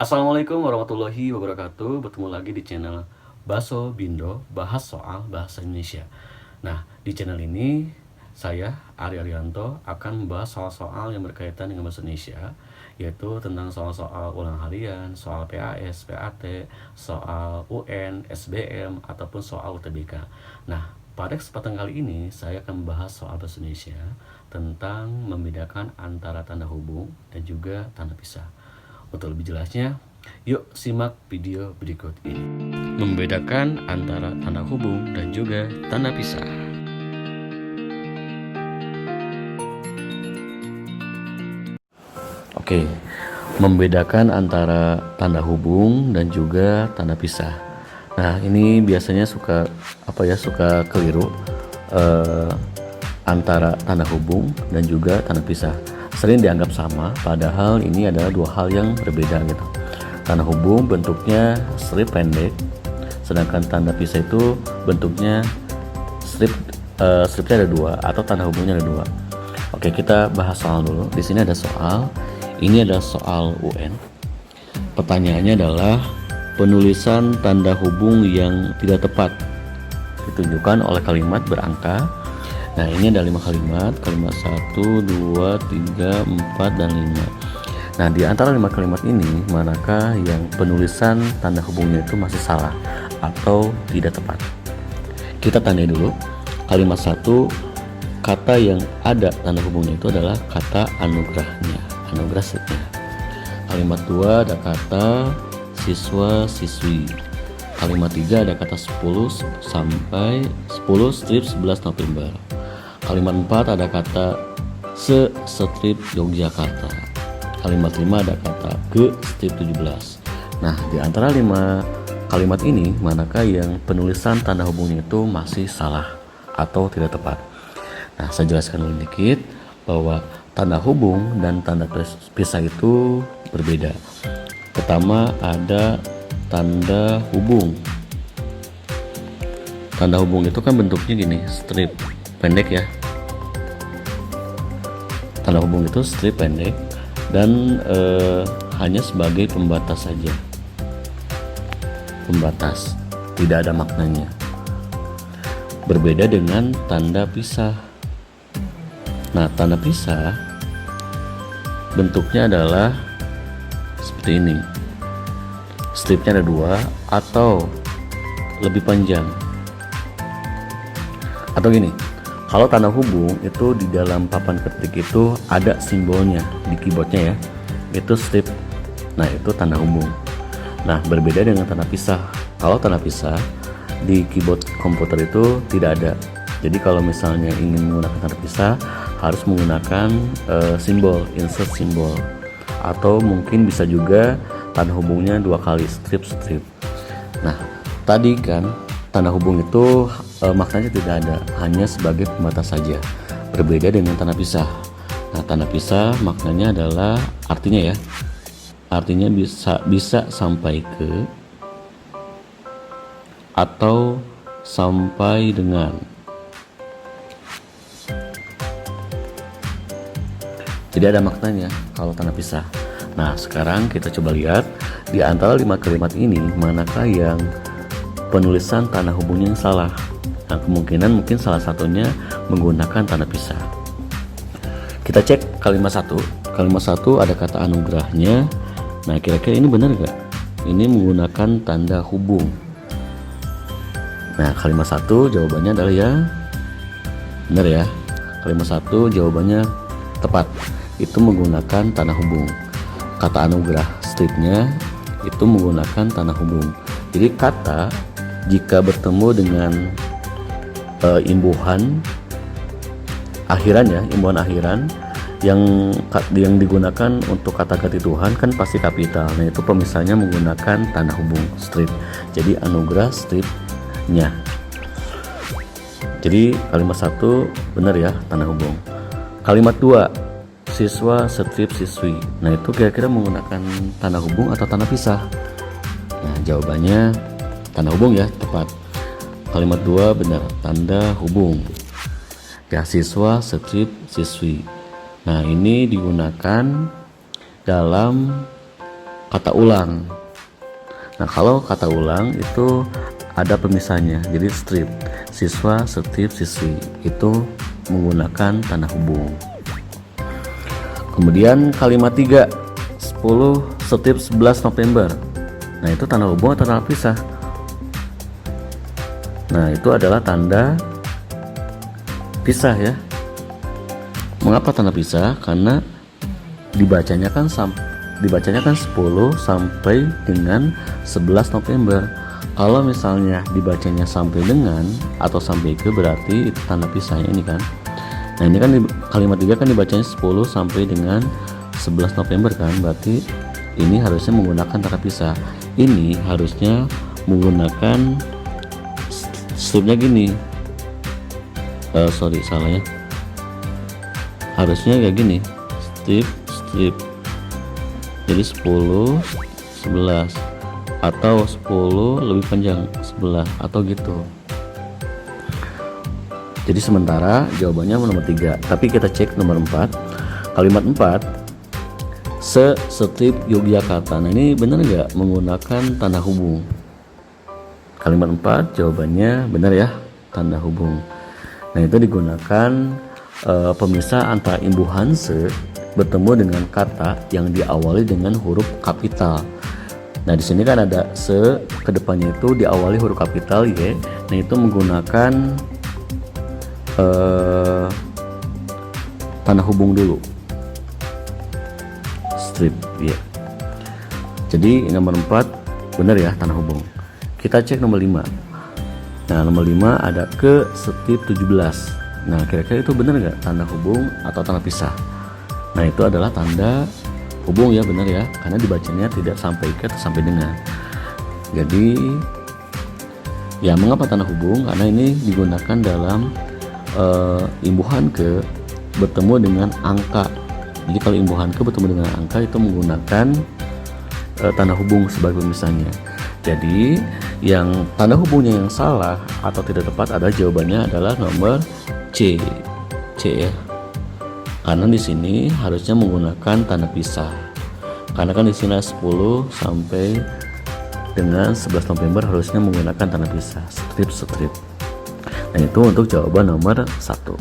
Assalamualaikum warahmatullahi wabarakatuh. Bertemu lagi di channel Baso Bindo, bahas soal bahasa Indonesia. Nah, di channel ini saya, Ari Arianto, akan membahas soal-soal yang berkaitan dengan bahasa Indonesia, yaitu tentang soal-soal ulang harian, soal PAS, PAT, soal UN, SBM, ataupun soal UTBK. Nah, pada kesempatan kali ini saya akan membahas soal bahasa Indonesia tentang membedakan antara tanda hubung dan juga tanda pisah. Untuk lebih jelasnya, yuk simak video berikut ini. Membedakan antara tanda hubung dan juga tanda pisah. Oke, membedakan antara tanda hubung dan juga tanda pisah. Nah, ini biasanya suka keliru antara tanda hubung dan juga tanda pisah. Sering dianggap sama, padahal ini adalah dua hal yang berbeda gitu. Tanda hubung bentuknya strip pendek, sedangkan tanda pisah itu bentuknya stripnya ada dua atau tanda hubungnya ada dua. Oke, kita bahas soal dulu. Di sini ada soal. Ini adalah soal UN. Pertanyaannya adalah penulisan tanda hubung yang tidak tepat ditunjukkan oleh kalimat berangka. Nah, ini ada 5 kalimat 1, 2, 3, 4, dan 5. Nah, di antara 5 kalimat ini, manakah yang penulisan tanda hubungnya itu masih salah atau tidak tepat? Kita tandai dulu. Kalimat 1, kata yang ada tanda hubungnya itu adalah kata anugerahnya, anugerah stripnya. Kalimat 2 ada kata siswa, siswi. Kalimat 3 ada kata 10 sampai 10 strip 11 November. Kalimat 4 ada kata strip Yogyakarta. Kalimat 5 ada kata ke strip 17. Nah, di antara 5 kalimat ini, manakah yang penulisan tanda hubungnya itu masih salah atau tidak tepat? Nah, saya jelaskan dulu dikit bahwa tanda hubung dan tanda pisah itu berbeda. Pertama ada tanda hubung. Tanda hubung itu kan bentuknya gini, strip pendek ya. Tanda hubung itu strip pendek dan hanya sebagai pembatas saja. Pembatas, tidak ada maknanya. Berbeda dengan tanda pisah. Nah, tanda pisah bentuknya adalah seperti ini. Stripnya ada dua atau lebih panjang. Atau gini, kalau tanda hubung itu di dalam papan ketik itu ada simbolnya di keyboardnya ya, itu strip. Nah, itu tanda hubung. Nah, berbeda dengan tanda pisah. Kalau tanda pisah di keyboard komputer itu tidak ada. Jadi kalau misalnya ingin menggunakan tanda pisah, harus menggunakan simbol, insert simbol, atau mungkin bisa juga tanda hubungnya 2 kali, strip. Nah, tadi kan tanda hubung itu maknanya tidak ada, hanya sebagai pembatas saja. Berbeda dengan tanda pisah. Nah, tanda pisah maknanya adalah artinya bisa sampai ke atau sampai dengan. Jadi ada maknanya kalau tanda pisah. Nah, sekarang kita coba lihat di antara 5 kalimat ini, manakah yang penulisan tanda hubungnya yang salah. Nah, kemungkinan mungkin salah satunya menggunakan tanda pisah. Kita cek kalimat 1. Kalimat 1 ada kata anugerahnya. Nah, kira-kira ini benar gak? Ini menggunakan tanda hubung. Nah, kalimat 1 jawabannya adalah ya benar ya. Kalimat 1 jawabannya tepat. Itu menggunakan tanda hubung. Kata anugerah stripnya itu menggunakan tanda hubung. Jadi kata jika bertemu dengan imbuhan akhiran ya, imbuhan akhiran yang digunakan untuk kata ganti Tuhan kan pasti kapital. Nah, itu pemisahnya menggunakan tanda hubung strip. Jadi anugerah stripnya. Jadi kalimat 1 benar ya, tanda hubung. Kalimat 2 siswa, strip, siswi. Nah, itu kira-kira menggunakan tanda hubung atau tanda pisah? Nah, jawabannya tanda hubung ya, tepat. Kalimat 2 benar, tanda hubung. Ya, siswa, strip, siswi. Nah, ini digunakan dalam kata ulang. Nah, kalau kata ulang itu ada pemisahnya, jadi strip, siswa, strip, siswi, itu menggunakan tanda hubung. Kemudian kalimat 3, 10 strip 11 November. Nah, itu tanda hubung atau tanda pisah? Nah, itu adalah tanda pisah ya. Mengapa tanda pisah? Karena dibacanya kan 10 sampai dengan 11 November. Kalau misalnya dibacanya sampai dengan atau sampai ke, berarti itu tanda pisahnya ini kan. Nah, ini kan kalimat 3 kan dibacanya 10 sampai dengan 11 November kan, berarti ini harusnya menggunakan tanda pisah. Ini harusnya menggunakan stripnya gini. Salah ya. Harusnya kayak gini. Strip. Jadi 10 11 atau 10 lebih panjang 11 atau gitu. Jadi sementara jawabannya nomor 3, tapi kita cek nomor 4. Kalimat 4, strip Yogyakarta. Nah, ini benar nggak menggunakan tanda hubung? Kalimat 4 jawabannya benar ya, tanda hubung. Nah, itu digunakan pemisah antara imbuhan se bertemu dengan kata yang diawali dengan huruf kapital. Nah, di sini kan ada se, kedepannya itu diawali huruf kapital Y. Nah, itu menggunakan tanda hubung dulu, strip Y. Jadi nomor 4 benar ya, tanda hubung. Kita cek nomor 5. Nah, nomor 5 ada ke strip 17. Nah, kira-kira itu benar nggak tanda hubung atau tanda pisah? Nah, itu adalah tanda hubung ya, benar ya, karena dibacanya tidak sampai ke atau sampai dengan. Jadi ya, mengapa tanda hubung? Karena ini digunakan dalam imbuhan ke bertemu dengan angka. Jadi kalau imbuhan ke bertemu dengan angka itu menggunakan tanda hubung sebagai pemisahnya. Jadi yang tanda hubungnya yang salah atau tidak tepat adalah jawabannya adalah nomor C ya. Karena di sini harusnya menggunakan tanda pisah. Karena kan di sini 10 sampai dengan 11 November harusnya menggunakan tanda pisah, strip. Nah, itu untuk jawaban nomor 1.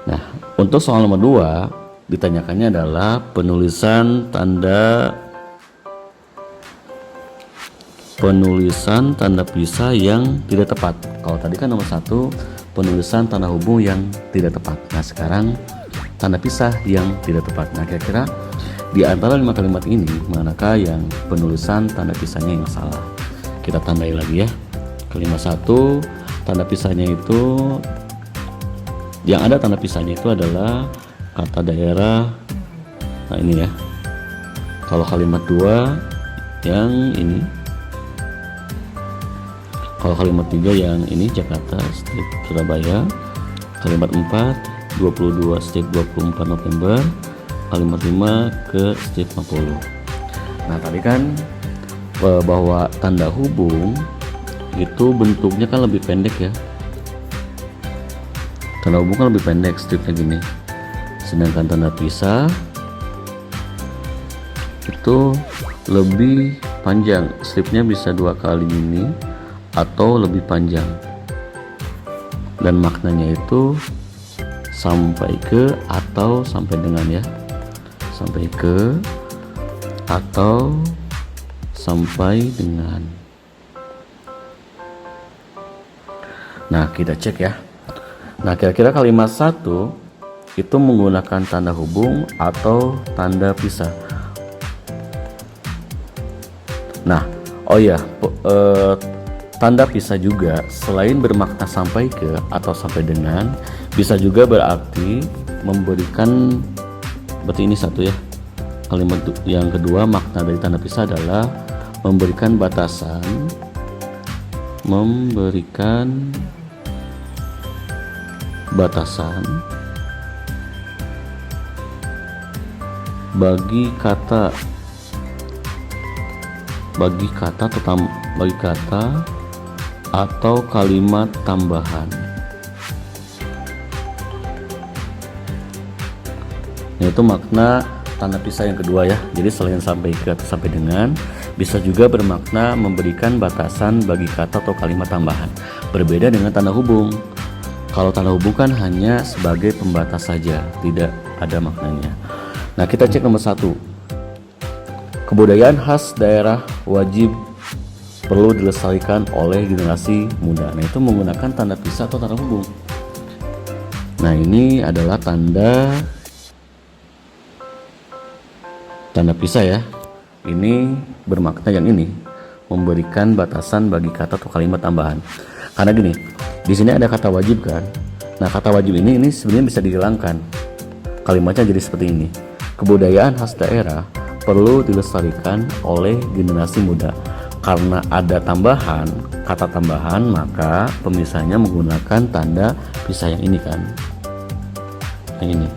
Nah, untuk soal nomor 2 ditanyakannya adalah penulisan tanda pisah yang tidak tepat. Kalau tadi kan nomor 1 penulisan tanda hubung yang tidak tepat. Nah, sekarang tanda pisah yang tidak tepat. Nah, kira-kira di antara 5 kalimat ini manakah yang penulisan tanda pisahnya yang salah? Kita tandai lagi ya. Kalimat 1 tanda pisahnya itu, yang ada tanda pisahnya itu adalah kata daerah. Nah, ini ya. Kalau kalimat 2 yang ini. Kalau kalimat 3 yang ini Jakarta strip Surabaya. Kalimat 4 22 strip 24 November. Kalimat 5 ke strip 50. Nah, tadi kan bahwa tanda hubung itu bentuknya kan lebih pendek ya. Tanda hubung kan lebih pendek, stripnya gini. Sedangkan tanda pisah itu lebih panjang, stripnya bisa 2 kali ini atau lebih panjang, dan maknanya itu sampai ke atau sampai dengan ya, sampai ke atau sampai dengan. Nah, kita cek ya. Nah, kira-kira kalimat 1 itu menggunakan tanda hubung atau tanda pisah. Nah, oh ya, tanda pisah juga selain bermakna sampai ke atau sampai dengan, bisa juga berarti memberikan, berarti ini 1 ya. Kalimat yang kedua, makna dari tanda pisah adalah memberikan batasan, bagi kata atau kalimat tambahan. itu makna tanda pisah yang kedua ya. Jadi selain sampai ke atau sampai dengan, bisa juga bermakna memberikan batasan bagi kata atau kalimat tambahan. Berbeda dengan tanda hubung. Kalau tanda hubung kan hanya sebagai pembatas saja, tidak ada maknanya. Nah, kita cek nomor 1. Kebudayaan khas daerah wajib perlu dilestarikan oleh generasi muda. Nah, itu menggunakan tanda pisah atau tanda hubung. Nah, ini adalah tanda pisah ya. Ini bermakna yang ini, memberikan batasan bagi kata atau kalimat tambahan. Karena gini, di sini ada kata wajib kan. Nah, kata wajib ini sebenarnya bisa dihilangkan. Kalimatnya jadi seperti ini. Kebudayaan khas daerah perlu dilestarikan oleh generasi muda. Karena ada tambahan, kata tambahan, maka pemisahnya menggunakan tanda pisah yang ini kan. Yang ini.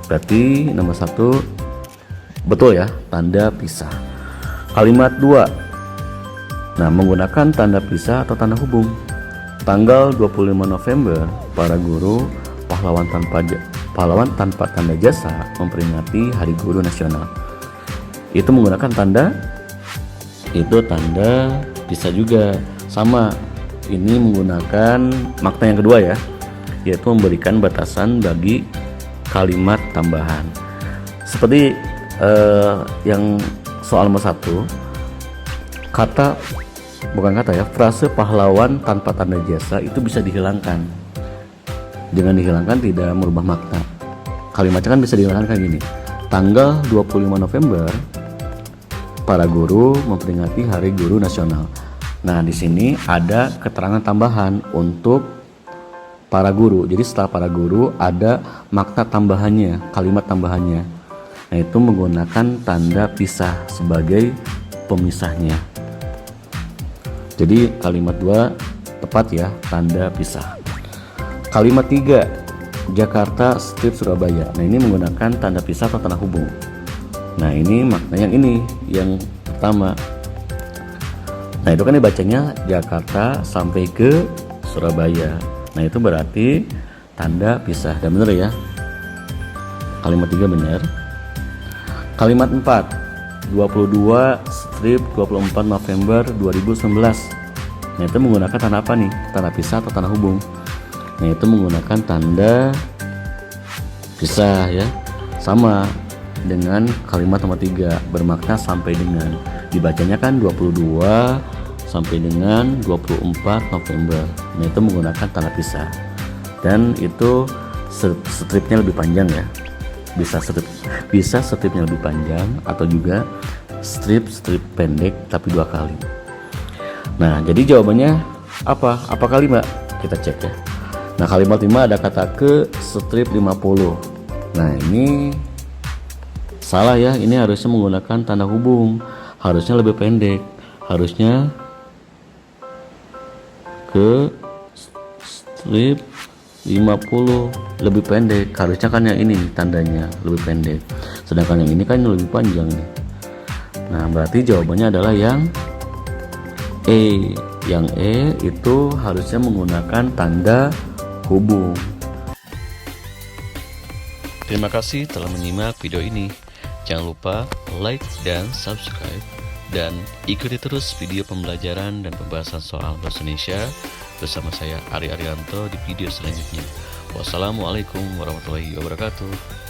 Berarti nomor 1 betul ya, tanda pisah. Kalimat 2. Nah, menggunakan tanda pisah atau tanda hubung. Tanggal 25 November, para guru pahlawan tanpa tanda jasa memperingati Hari Guru Nasional. Itu menggunakan tanda pisah juga. Sama, ini menggunakan makna yang kedua ya, yaitu memberikan batasan bagi kalimat tambahan. Seperti yang soal nomor 1, frase pahlawan tanpa tanda jasa itu bisa dihilangkan. Dengan dihilangkan tidak merubah makna. Kalimatnya kan bisa dihilangkan gini. Tanggal 25 November para guru memperingati Hari Guru Nasional. Nah, di sini ada keterangan tambahan untuk para guru. Jadi setelah para guru ada makna tambahannya, kalimat tambahannya. Nah, itu menggunakan tanda pisah sebagai pemisahnya. Jadi kalimat 2 tepat ya, tanda pisah. Kalimat 3, Jakarta Strip Surabaya. Nah, ini menggunakan tanda pisah atau tanda hubung. Nah, ini makna yang ini, yang pertama. Nah, itu kan dibacanya Jakarta sampai ke Surabaya. Nah, itu berarti tanda pisah. Dan benar ya, kalimat 3 benar. Kalimat 4, 22 strip 24 November 2019. Nah, itu menggunakan tanda apa nih? Tanda pisah atau tanda hubung? Nah, itu menggunakan tanda pisah ya. Sama dengan kalimat nomor 3, bermakna sampai dengan. Dibacanya kan 22 sampai dengan 24 November. Nah, itu menggunakan tanda pisah. Dan itu stripnya lebih panjang ya. Bisa stripnya lebih panjang atau juga strip pendek tapi 2 kali. Nah, jadi jawabannya apa? Apa kalimat? Kita cek ya. Nah, kalimat 5 ada kata ke strip 50. Nah, ini salah ya. Ini harusnya menggunakan tanda hubung. Harusnya lebih pendek. Harusnya ke strip 50 lebih pendek. Harusnya kan yang ini tandanya lebih pendek. Sedangkan yang ini kan lebih panjang nih. Nah, berarti jawabannya adalah yang E. Yang E itu harusnya menggunakan tanda hubung. Terima kasih telah menyimak video ini. Jangan lupa like dan subscribe. Dan ikuti terus video pembelajaran dan pembahasan soal bahasa Indonesia bersama saya Ari Arianto di video selanjutnya. Wassalamualaikum warahmatullahi wabarakatuh.